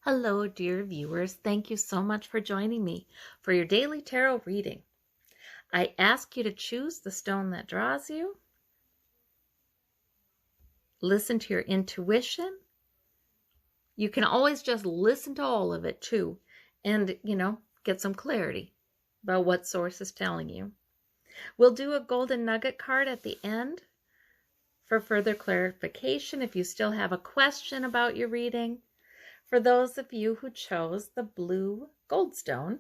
Hello, dear viewers. Thank you so much for joining me for your daily tarot reading. I ask you to choose the stone that draws you. Listen to your intuition. You can always just listen to all of it too and, get some clarity about what source is telling you. We'll do a golden nugget card at the end for further clarification if you still have a question about your reading. For those of you who chose the blue goldstone,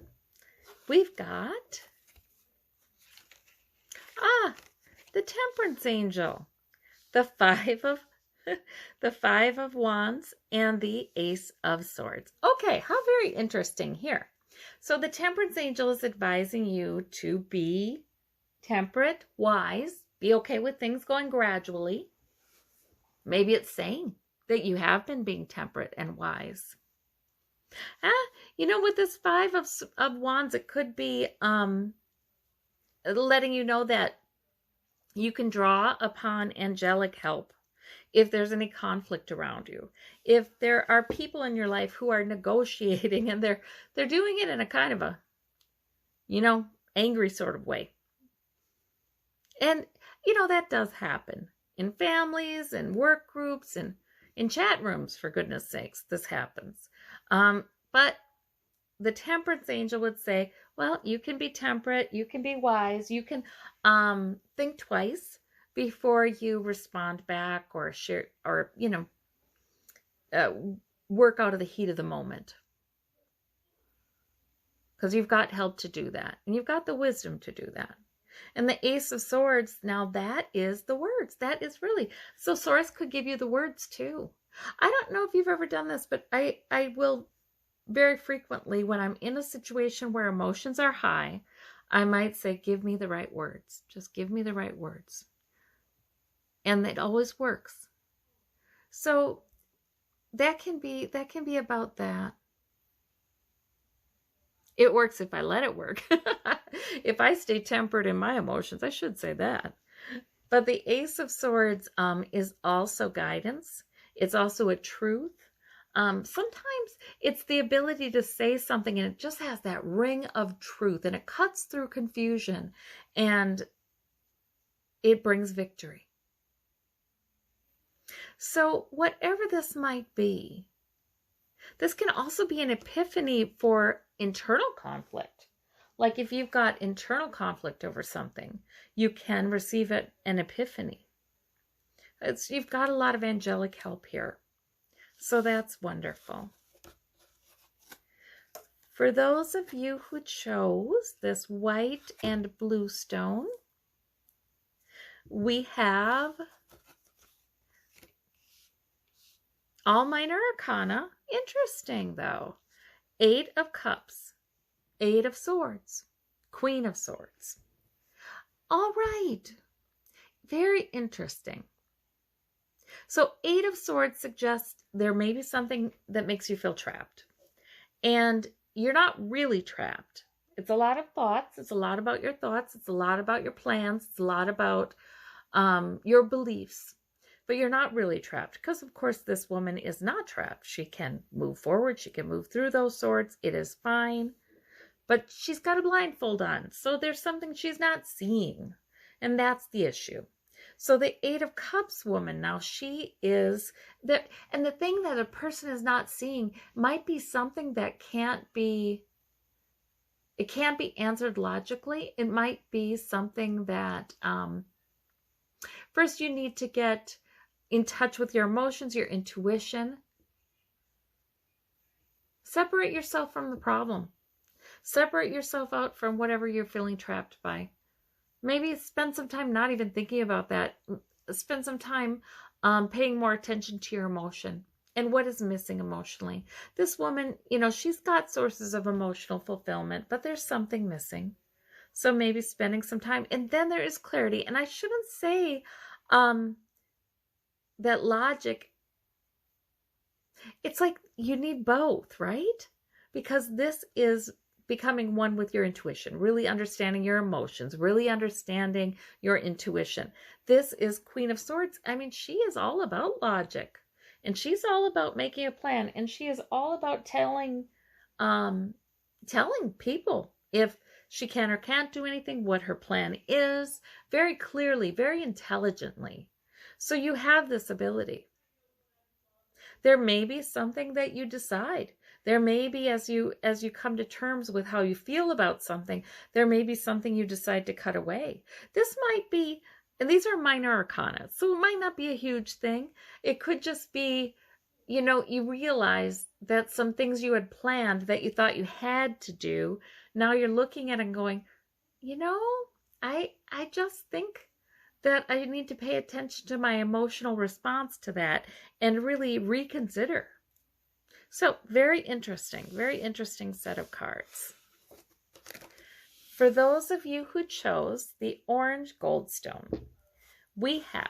we've got the Temperance Angel, the Five of Wands, and the Ace of Swords. Okay, how very interesting here. So the Temperance Angel is advising you to be temperate, wise, be okay with things going gradually. Maybe it's saying that you have been being temperate and wise. With this Five of Wands, it could be letting you know that you can draw upon angelic help if there's any conflict around you. If there are people in your life who are negotiating and they're doing it in a kind of a, angry sort of way. And, that does happen in families and work groups and in chat rooms, for goodness sakes, this happens. But the Temperance Angel would say, well, you can be temperate, you can be wise, you can think twice before you respond back or share or, work out of the heat of the moment. Because you've got help to do that. And you've got the wisdom to do that. And the Ace of Swords, now that is the words. That is really, so Source could give you the words too. I don't know if you've ever done this, but I will very frequently, when I'm in a situation where emotions are high, I might say, give me the right words. Just give me the right words. And it always works. So that can be about that. It works if I let it work. If I stay tempered in my emotions, I should say that. But the Ace of Swords is also guidance. It's also a truth. Sometimes it's the ability to say something and it just has that ring of truth and it cuts through confusion and it brings victory. So whatever this might be, this can also be an epiphany for internal conflict. Like if you've got internal conflict over something, you can receive an epiphany. You've got a lot of angelic help here. So that's wonderful. For those of you who chose this white and blue stone, we have all minor arcana. Interesting though. 8 of Cups, 8 of Swords, Queen of Swords. All right. Very interesting. So 8 of Swords suggests there may be something that makes you feel trapped. And you're not really trapped. It's a lot of thoughts. It's a lot about your thoughts. It's a lot about your plans. It's a lot about your beliefs. But you're not really trapped because, of course, this woman is not trapped. She can move forward. She can move through those swords. It is fine. But she's got a blindfold on. So there's something she's not seeing. And that's the issue. So the 8 of Cups woman, now she is that, and the thing that a person is not seeing might be something that can't be answered logically. It might be something that first you need to get in touch with your emotions, your intuition. Separate yourself from the problem. Separate yourself out from whatever you're feeling trapped by. Maybe spend some time not even thinking about that. Spend some time paying more attention to your emotion and what is missing emotionally. This woman, she's got sources of emotional fulfillment, but there's something missing. So maybe spending some time. And then there is clarity. And I shouldn't say that logic, it's like you need both, right? Because this is becoming one with your intuition, really understanding your emotions, really understanding your intuition. This is Queen of Swords. I mean, she is all about logic. And she's all about making a plan, and she is all about um, telling people if she can or can't do anything, what her plan is, very clearly, very intelligently. So you have this ability. There may be something that you decide. There may be, as you come to terms with how you feel about something, there may be something you decide to cut away. This might be, and these are minor arcana, so it might not be a huge thing. It could just be, you realize that some things you had planned that you thought you had to do, now you're looking at it and going, I just think that I need to pay attention to my emotional response to that and really reconsider. So very interesting set of cards. For those of you who chose the orange goldstone, we have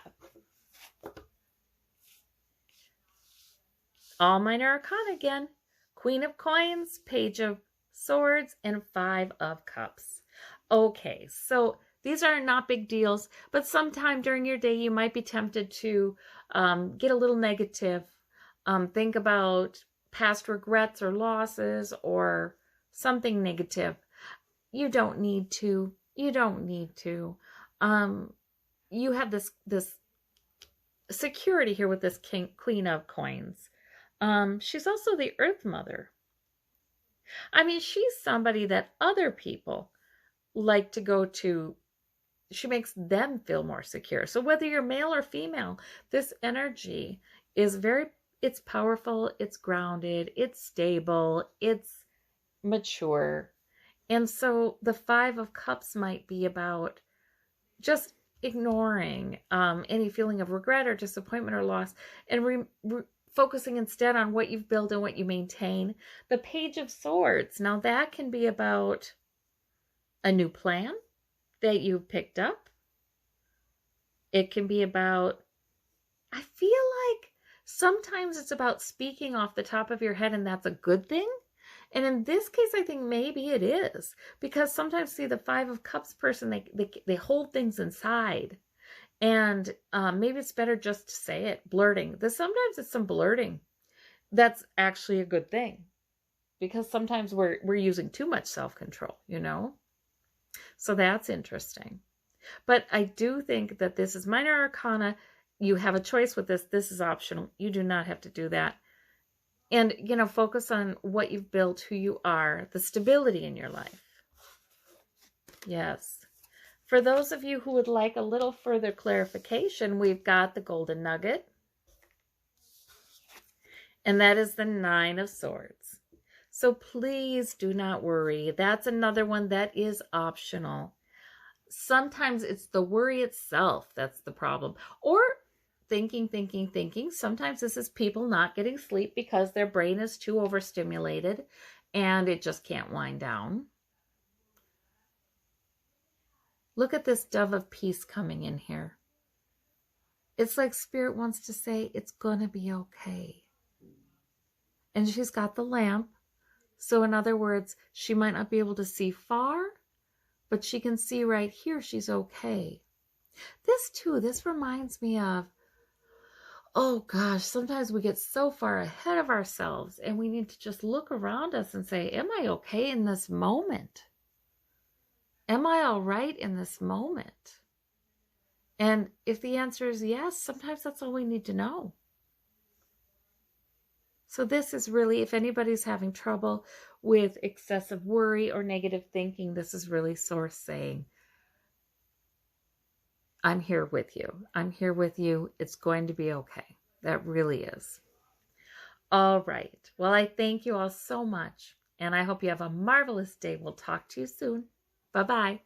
all minor arcana again, Queen of Coins, Page of Swords, and Five of Cups. Okay, so these are not big deals, but sometime during your day you might be tempted to get a little negative, think about past regrets or losses or something negative. You don't need to. You have this security here with this Queen of Coins. She's also the Earth Mother. I mean, she's somebody that other people like to go to. She makes them feel more secure. So whether you're male or female, this energy is it's powerful, it's grounded, it's stable, it's mature. And so the Five of Cups might be about just ignoring any feeling of regret or disappointment or loss and focusing instead on what you've built and what you maintain. The Page of Swords, now that can be about a new plan that you've picked up. It can be about, I feel like sometimes it's about speaking off the top of your head, and that's a good thing. And in this case, I think maybe it is, because sometimes, see, the Five of Cups person, they hold things inside, and maybe it's better just to say it, blurting. Sometimes it's some blurting that's actually a good thing, because sometimes we're using too much self-control, So that's interesting. But I do think that this is minor arcana. You have a choice with this. This is optional. You do not have to do that. And, focus on what you've built, who you are, the stability in your life. Yes. For those of you who would like a little further clarification, we've got the Golden Nugget. And that is the Nine of Swords. So please do not worry. That's another one that is optional. Sometimes it's the worry itself that's the problem. Or thinking. Sometimes this is people not getting sleep because their brain is too overstimulated and it just can't wind down. Look at this Dove of Peace coming in here. It's like Spirit wants to say, it's going to be okay. And she's got the lamp. So in other words, she might not be able to see far, but she can see right here she's okay. This reminds me of, oh gosh, sometimes we get so far ahead of ourselves and we need to just look around us and say, am I okay in this moment? Am I all right in this moment? And if the answer is yes, sometimes that's all we need to know. So this is really, if anybody's having trouble with excessive worry or negative thinking, this is really Source saying, I'm here with you. I'm here with you. It's going to be okay. That really is. All right. Well, I thank you all so much, and I hope you have a marvelous day. We'll talk to you soon. Bye-bye.